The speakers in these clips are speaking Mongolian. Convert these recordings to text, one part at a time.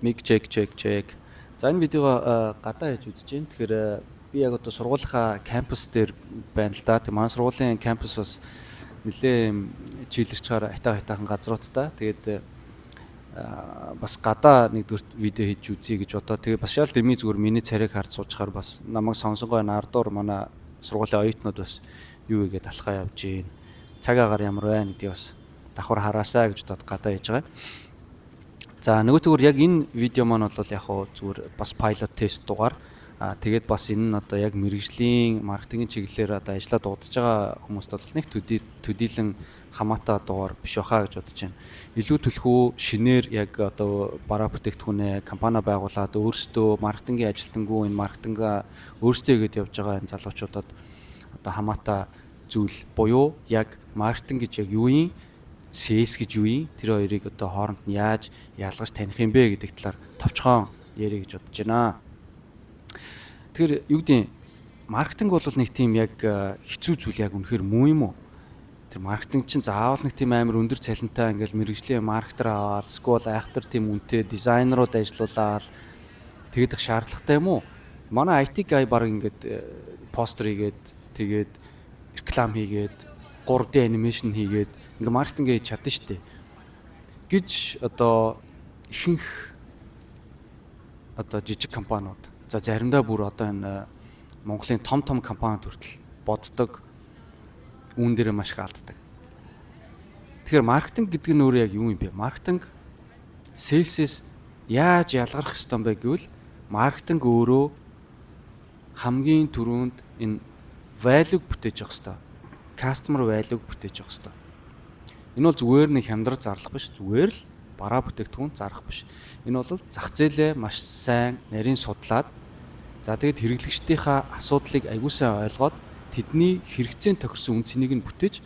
Миг чек. За энэ видеого гадаа хийж үзэж байна. Тэгэхээр би яг одоо сургуулийнхаа кампус дээр байна л да. Тэг манай сургуулийн кампус бас нэлээ чийлэрч чаар хайтаахан газруудтай. Тэгээд бас гадаа нэгдүгээр видео хийж үзье гэж бодоо. Тэгээд бас шал дэмий зүгээр миний царайг харж суучаар бас намайг сонсонгой ардуур манай сургуулийн оюутнууд бас юу игээд алхаа явж гин. Цаг агаар ямар байна гэдгийг бас давхар хараасаа гэж бодоод гадаа хийж байгаа. За нөгөөтэйгүр яг энэ видео маань бол яг хуу зүгээр бас pilot test дугаар. Тэгээд бас энэ нь одоо яг мэргэжлийн маркетингийн чиглэлээр одоо ажиллаад удаж байгаа хүмүүст бол нэг төдийлөн хамаатай дугаар биш баха гэж бодож байна. Илүү төлхөө шинээр яг одоо бараа бүтээгдэхүүнээ компани байгуулад өөрсдөө маркетингийн ажилтнгүй энэ маркетинга өөрсдөө игээд явж байгаа энэ залуучуудад одоо хамаатай зүйл буюу яг маркетинг гэж яг юу юм? CS гэж юу юм? Тэр хоёрыг одоо хооронд нь яаж ялгаж таних юм бэ гэдэг талаар товчхон ярих гэж бодож байна. Тэгэхээр юу гэдэг маркетинг бол нэг тийм яг хэцүү зүйл яг үнэхээр муу юм уу? Тэр маркетинг чинь заавал нэг тийм амар өндөр цалинтай ингээл мэргэжлийн маркетер аваад скул айхтар тийм үнэтэй дизайнерууд ажиллуулаад тэгээд их шаардлагатай юм уу? Манай IT guy баг ингээд постэр хийгээд тэгээд реклам хийгээд 3D анимашн хийгээд ингээ маркетинг хийж чадна шүү дээ. Гэж одоо ихэнх одоо жижиг компаниуд за заримдаа бүр одоо энэ Монголын том компаниуд хүртэл боддог үүн дээр маш их алддаг. Тэгэхээр маркетинг гэдэг нь өөрөө яг юу юм бэ? Маркетинг sales-с яаж ялгарх ёстой юм бэ гэвэл маркетинг өөрөө хамгийн түрүүнд энэ value бүтээж явах ёстой. Customer value бүтээж явах ёстой. Энэ бол зүгээр нэг хямдрал зарлах биш, зүгээр л бараа бүтээгдэхүүн зарах биш. Энэ бол зах зээлээ маш сайн нарийн судлаад за тэгээд хэрэглэгчдийнхаа асуудлыг аягүй сайн ойлгоод тэдний хэрэгцээнд тохирсон үн цэнийг нь бүтээж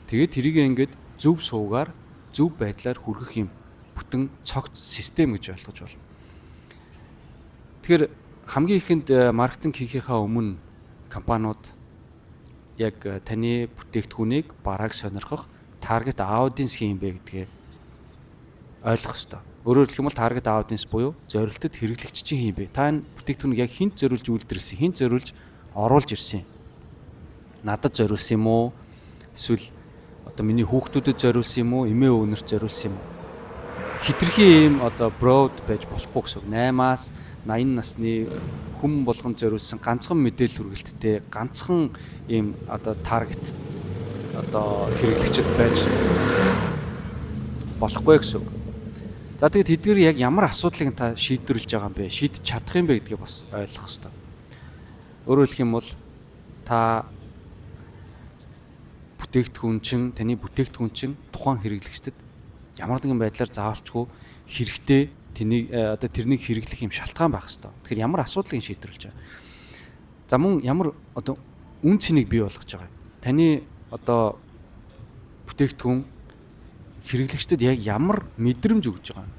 тэгээд тэрийг ингээд зөв суугаар зөв байдлаар хүргэх юм бүтэн цогц систем гэж ойлгож байна. Тэгэхээр хамгийн ихэнд маркетинг хийхийнхаа өмнө компаниуд яг таны бүтээгдэхүүнийг барааг сонирхох таргет аудиенс юм бэ гэдгээ ойлгох ёстой. Өөрөөр хэлэх юм бол таргет аудиенс буюу зорилттой хэрэглэгч чинь юм бэ? Та энэ бүтээгдэхүүнийг яг хинт зориулж үйлдвэрлэсэн, хинт зориулж оруулж ирсэн. Надад зориулсан юм уу? Эсвэл одоо миний хүүхдүүдэд зориулсан юм уу? Эмээ өвнөрт зориулсан юм уу? Хитрхи ийм одоо broad байж болохгүй гэсэн. 8-аас 80 насны хүн болгон зориулсан ганцхан мэдээлэл хүргэлттэй ганцхан ийм одоо таргет одоо хэрэглэгчд байж болохгүй гэсэн. За тэгээд тэдгээр яг ямар асуудлыг та шийдвэрлэж байгаа юм бэ? Шийдэж чадах юм бэ гэдгийг бас ойлгох хэрэгтэй. Өөрөөр хэлэх юм бол та таны бүтээгдэхүүн чинь тухайн хэрэглэгчдэд ямар нэгэн байдлаар заавалчгүй хэрэгтэй тэрнийг хэрэглэх юм шалтгаан байх хэрэгтэй. Тэгэхээр ямар асуудлыг шийдвэрлэж байгаа. За мөн ямар одоо үн цэнийг бий болгож байгаа. Таны одоо бүтээгдэхүүн хэрэглэгчдэд яг ямар мэдрэмж өгж байгаа.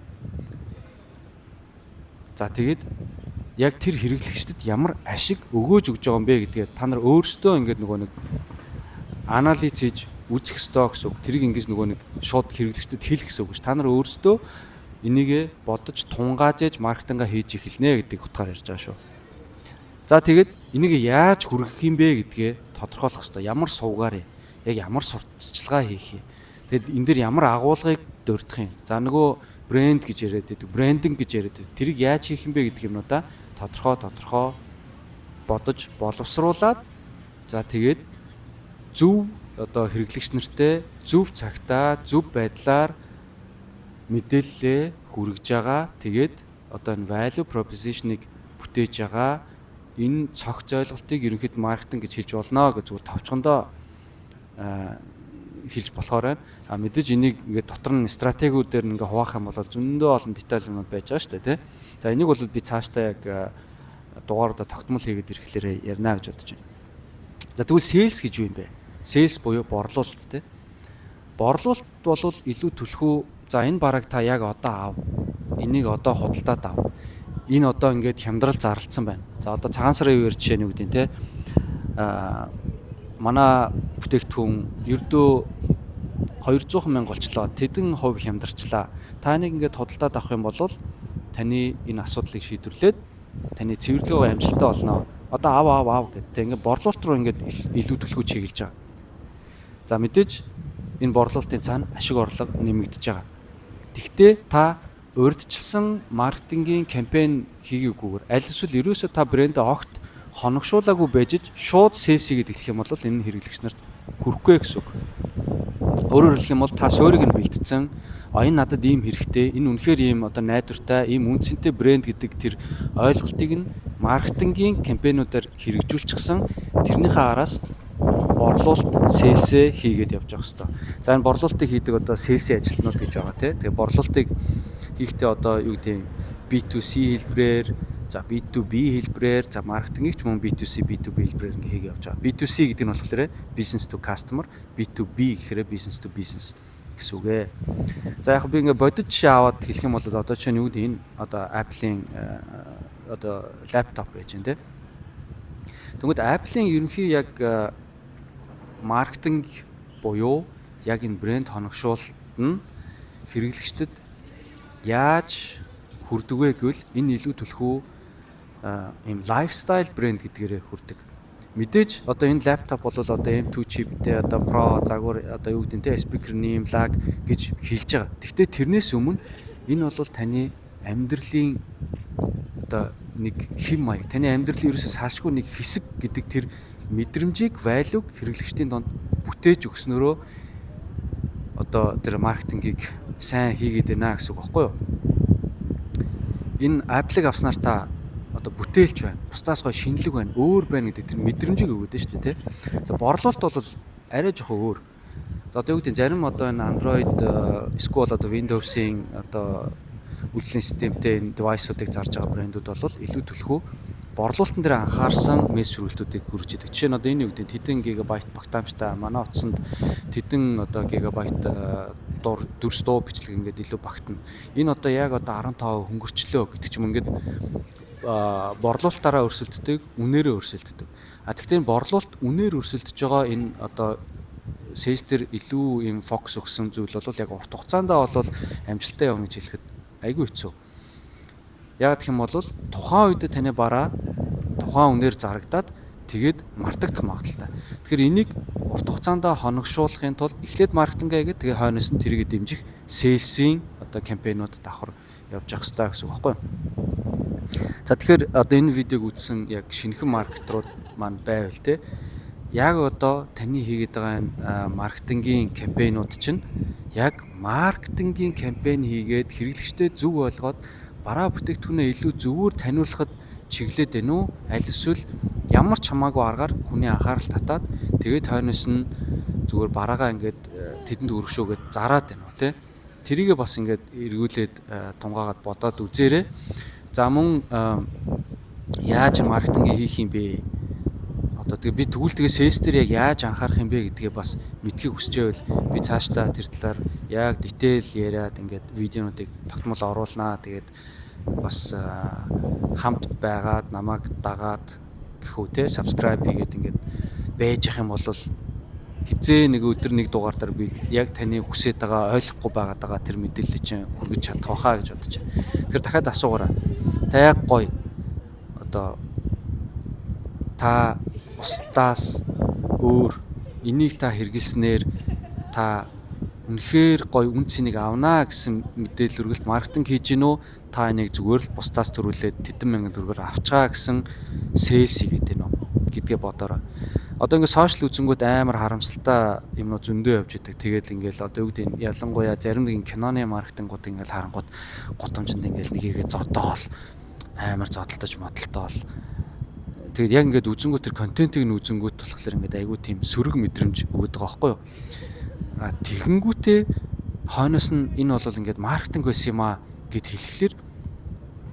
За тэгээд яг тэр хэрэглэгчдэд ямар ашиг өгөөж өгж байгаа юм бэ гэдгээ та нар өөрсдөө ингээд нөгөө нэг анализ хийж үзэх ёстой гэсэн үг. Тэрийг ингэж нөгөө нэг шууд хэрэглэгчдэд хэлэх гэсэн үг ш. Та нар өөрсдөө энийгээ бодож тунгаажээж маркетинга хийж эхэлнэ гэдэг утгаар ярьж байгаа шүү. За тэгээд энийг яаж хүргэх юм бэ гэдгээ тодорхойлох ёстой. Ямар сувгаар яг ямар сурталчилгаа хийх юм. Тэгэд энэ дэр ямар агуулгыг дурдах юм. За нөгөө брэнд гэж яриад байдаг, брендинг гэж яриад байдаг. Тэрийг яаж хийх юм бэ гэдэг юмнуудаа тодорхой бодож боловсруулад за тэгээд зөв одоо хэрэглэгч нартай зөв цагтаа зөв байдлаар мэдээлэлээ хүргэж байгаа. Тэгээд одоо энэ value proposition-ыг бүтээж байгаа. Энэ цогц ойлголтыг ерөнхийд маркетинг гэж хэлж болно гэж зүгээр товчхондоо хэлж болохоор байна. Мэдээж энийг ингээд дотор нь стратегиудээр ингээ хуваах юм бол зөндөө олон деталь юмуд байж байгаа шүү дээ, тий. За энийг бол би цаашдаа яг дугааруудаа тогтмол хийгээд ирэхлээр ярина гэж бодож байна. За тэгвэл sales гэж юу юм бэ? Sales буюу борлуулалт, тий. Борлуулалт бол илүү төлхөө за энэ бараг та яг одоо ав. Энийг одоо худалдаад ав. Энэ одоо ингээд хямдрал зарлцсан байна. За одоо цагаан сарын үеэр жишээ нь үгдэн, тий. Манай бүтээгдэхүүн ердөө 200,000 болчлоо. Тэдэн хувь хямдарчлаа. Та нэг ингээд худалдаад авах юм бол таны энэ асуудлыг шийдвэрлээд таны цэвэрлэгээ амжилттай болно. Одоо аав гэдэг ингээд борлуулалт руу ингээд илүү төлхөө чиглэж байгаа. За мэдээж энэ борлуулалтын цаана ашиг орлого нэмэгдэж байгаа. Тэгвэл та урьдчилсан маркетингийн кампайн хийгээгүйгээр аль эсвэл ерөөсөө та брэндээ огт хоногшуулаагүй байж шууд sales хийгээд эхлэх юм бол энэ хэрэглэгч нарт хүрэхгүй гэсэн үг. Өөрөөр хэлэх юм бол та суурийг нь бэлдсэн, энэ надад ийм хэрэгтэй, энэ үнэхээр ийм одоо найдвартай, ийм үнцэнтэй брэнд гэдэг тэр ойлголтыг нь маркетингийн кампайнуудаар хэрэгжүүлчихсэн тэрнийхээ араас борлуулалт sales хийгээд явж байгаа хэвээр. За энэ борлуулалтыг хийдэг одоо sales ажилтнууд гэж байгаа тийм. Тэгээ борлуулалтыг хийхдээ одоо юу гэдэг нь B2C хэлбэрээр, за B2B хэлбэрээр, за маркетингийг ч мөн B2C, B2B хэлбэрээр ингээ хийгээ явж байгаа. B2C гэдэг нь болохоор business to customer, B2B гэхээр business to business гэсэн үг ээ. За яг би ингээ бодит жишээ аваад хэлэх юм бол одоо чинь юу гэдэг энэ одоо Apple-ийн одоо лаптоп байж байна тийм. Тэгвэл Apple-ийн ерөнхий яг маркетинг буюу яг энэ брэнд хоногшуулалт нь хэрэглэгчдэд яаж хүрдэг вэ гэвэл энэ илүү төлхөө ийм лайфстайл брэнд гэдгээрээ хүрдэг. Мэдээж одоо энэ лаптоп бол одоо M2 чиптэй одоо Pro загвар одоо юу гэдэг нь те спикерний lag гэж хэлж байгаа. Гэхдээ тэрнээс өмнө энэ бол таны амьдралын одоо нэг хэм маяг, таны амьдралын ерөөсөө салшгүй нэг хэсэг гэдэг тэр мэдрэмжийг, value-г хэрэглэгчдийн донд бүтээж өгснөөрөө одоо тэр маркетингийг сайн хийгээд байна гэсэн үг байхгүй юу? Энэ Apple-ыг авснаар та одоо бүтээлч байна, бусдаас гоё шинэлэг байна, өөр байна гэдэг тэр мэдрэмжийг өгöd нь шүү дээ, тийм. За борлуулалт бол арай жоохон өөр. За одоо юу гэдэг зарим одоо энэ Android эсвэл одоо Windows-ийн одоо үйлдвэрлэлийн системтэй энэ девайсуудыг зарж байгаа брэндүүд бол илүү төлхөө борлуулалтын дээр анхаарсан мессеж хүргэлтүүдийг хүргэж идэг. Жишээ нь одоо энэ юу гэдэг хэдэн гигабайт багтаамжтай манай утсанд хэдэн одоо гигабайт дүрс дуу бичлэг ингээд илүү багтана. Энэ одоо яг одоо 15% хөнгөрчлөө гэдэг ч юм ингээд борлуулалтаараа өрсөлддөг, үнээрээ өрсөлддөг. Тэгэхдээ борлуулалт үнээр өрсөлдөж байгаа энэ одоо sales дээр илүү юм фокус өгсөн зүйл бол яг урт хугацаанд бол амжилттай явна гэж хэлэхэд айгүй хэцүү. Яг гэх юм бол тухайн үед таны бараа тухайн үнээр зарагдаад тэгээд мартагдах магадaltaй. Тэгэхээр энийг урт хугацаанд хоногшуулахын тулд эхлээд маркетингээ хийгээд тэгээ хойноос нь тэрийг дэмжих sales-ийн одоо кампайнууд давхар явж явах хэрэгтэй гэсэн үг байхгүй юу? За тэгэхээр одоо энэ видеог үзсэн яг шинэхэн маркетрууд маань байвал те яг одоо таны хийгээд байгаа маркетингийн кампайнууд чинь яг маркетингийн кампайн хийгээд хэрэглэгчтэй зөв ойлгоод бараа бүтээгдэхүүнээ илүү зөвөр таниулахад чиглээд байна уу? Аль эсвэл ямар ч хамаагүй аргаар хүний анхаарал татаад тэгээд хойноос нь зүгээр бараагаа ингээд тэдэнд өргөшөөгээд зараад байна уу те? Тэрийгээ бас ингээд эргүүлээд тунгаагаад бодоод үзээрэй. За мөн яаж маркетинг хийх юм бэ? Одоо тэгээ би тэгвэл тэгээ sales дээр яг яаж анхаарах юм бэ гэдгээ бас мэдхийг хүсчээвэл би цаашдаа тэр талаар яг detail яриад ингээд видеонуудыг тогтмол оруулнаа. Тэгээд бас хамт байгаад намайг дагаад гэхүү те subscribe хийгээд ингээд байж ах юм бол хизээ нэг өдөр нэг дугаар дээр би яг таны хүсэж байгаа ойлгохгүй байгаа тэр мэдээллийг чинь хүргэж чадах байхаа гэж бодож байна. Тэгэхээр дахиад асуугаараа. Та яг гоё одоо та бусдаас өөр энийг та хэрэглэснээр та үнэхээр гоё үн цэнийг авнаа гэсэн мэдээлэл өргөлт маркетинг хийж гинөө та энийг зүгээр л бусдаас төрүүлээд тэдэн мянган төгрөгөөр авчгаа гэсэн sales хийгээд байна уу гэдгээ бодоорой. Одоо ингээд сошиал үзэнгүүд амар харамсалтай юмнууд зөндөө явж идэг. Тэгээд ингээл одоо юу гэдэг нь ялангуяа зарим нэгэн киноны маркетингууд ингээл харангууд гудамжинд ингээл нэгийгээ зодоол амар зодтолтож модтолтоол. Тэгээд яг ингээд үзэнгүүт тэр контентыг нь үзэнгүүт болохоор ингээд айгүй тийм сөрөг мэдрэмж өгöd байгаа байхгүй юу? Тэгэнгүүтээ хойноос нь энэ бол ингээд маркетинг байсан юм аа гэд хэлэхлээр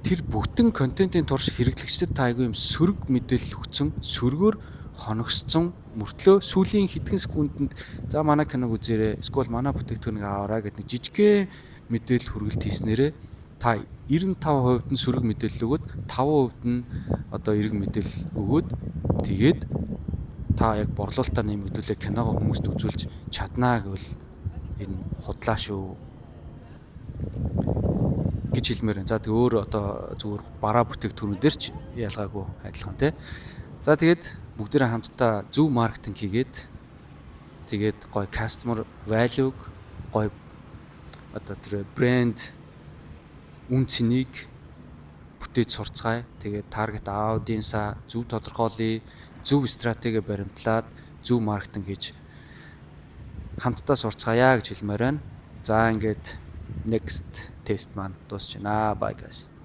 тэр бүтэн контентын турш хэрэглэгчдэд та айгүй юм сөрөг мэдээлэл өгсөн, сөргөөр хоногсцсон мөртлөө сүүлийн хэдхэн секундэд за манай киног үзээрэй, эсвэл манай бүтээгдэхүүнийг аваарай гэдэг нэг жижигхэн мэдээлэл хүргэлт хийснээрээ та 95% нь сөрөг мэдээлэл өгөөд 5% нь одоо эрг мэдээлэл өгөөд тэгээд та яг борлуулалтаа нэмэгдүүлээ киногоо хүмүүст үзүүлж чаднаа гэвэл энэ худлаа шүү гэж хэлмээр байна. За тэг өөр одоо зүгээр бараа бүтээгдэхүүнүүдээр ч ялгаагүй адилхан тий. За тэгээд бүгдээрээ хамтдаа зөв маркетинг хийгээд тэгээд гоё customer value-г гоё одоо тэр брэнд үн цэнийг бүтээж сурцгаая. Тэгээд таргет аудиенсаа зөв тодорхойлъё, зөв стратеги баримтлаад зөв маркетинг хийж хамтдаа сурцгаая гэж хэлмээр байна. За ингээд next тест маань дуусч байна. Bye guys.